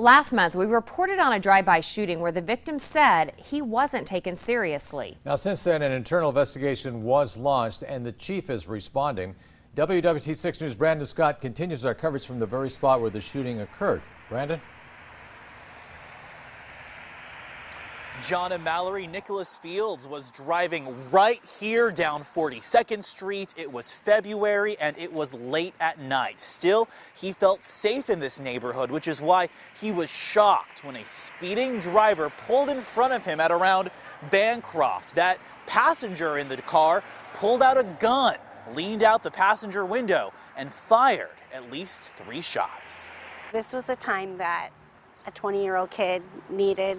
Last month, we reported on a drive-by shooting where the victim said he wasn't taken seriously. Now, since then, an internal investigation was launched and the chief is responding. WWT 6 News' Brandon Scott continues our coverage from the very spot where the shooting occurred. Brandon? John and Mallory, Nicholas Fields was driving right here down 42nd Street. It was February and it was late at night. Still, he felt safe in this neighborhood, which is why he was shocked when a speeding driver pulled in front of him at around Bancroft. That passenger in the car pulled out a gun, leaned out the passenger window, and fired at least 3 shots. This was a time that a 20-year-old kid needed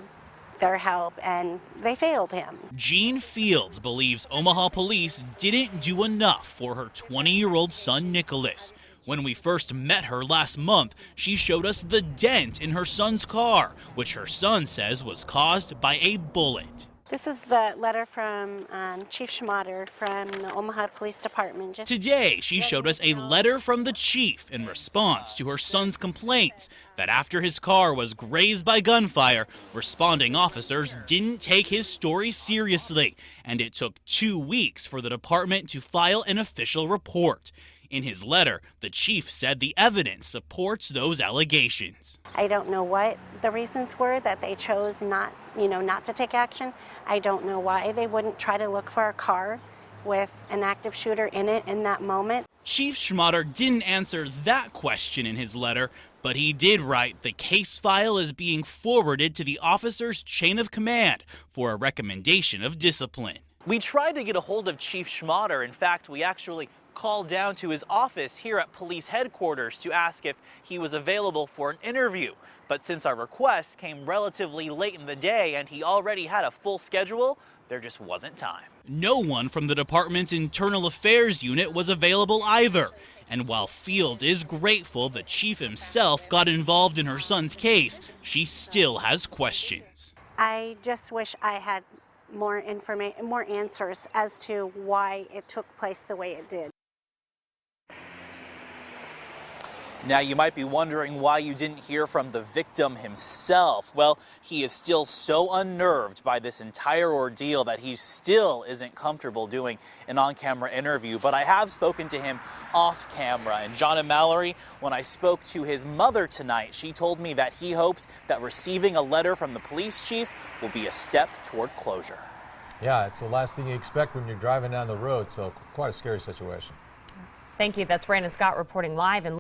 their help, and they failed him. Jean Fields believes Omaha police didn't do enough for her 20-year-old son, Nicholas. When we first met her last month, she showed us the dent in her son's car, which her son says was caused by a bullet. This is the letter from Chief Schmatter from the Omaha Police Department. Today, she showed us a letter from the chief in response to her son's complaints that after his car was grazed by gunfire, responding officers didn't take his story seriously, and it took 2 weeks for the department to file an official report. In his letter, the chief said the evidence supports those allegations. I don't know what the reasons were that they chose not to take action. I don't know why they wouldn't try to look for a car with an active shooter in it in that moment. Chief Schmatter didn't answer that question in his letter, but he did write the case file is being forwarded to the officer's chain of command for a recommendation of discipline. We tried to get a hold of Chief Schmatter. In fact, we actually called down to his office here at police headquarters to ask if he was available for an interview. But since our request came relatively late in the day and he already had a full schedule, there just wasn't time. No one from the department's internal affairs unit was available either. And while Fields is grateful the chief himself got involved in her son's case, she still has questions. I just wish I had more information, more answers as to why it took place the way it did. Now, you might be wondering why you didn't hear from the victim himself. Well, he is still so unnerved by this entire ordeal that he still isn't comfortable doing an on-camera interview. But I have spoken to him off camera. And John and Mallory, when I spoke to his mother tonight, she told me that he hopes that receiving a letter from the police chief will be a step toward closure. Yeah, it's the last thing you expect when you're driving down the road, so quite a scary situation. Thank you. That's Brandon Scott reporting live.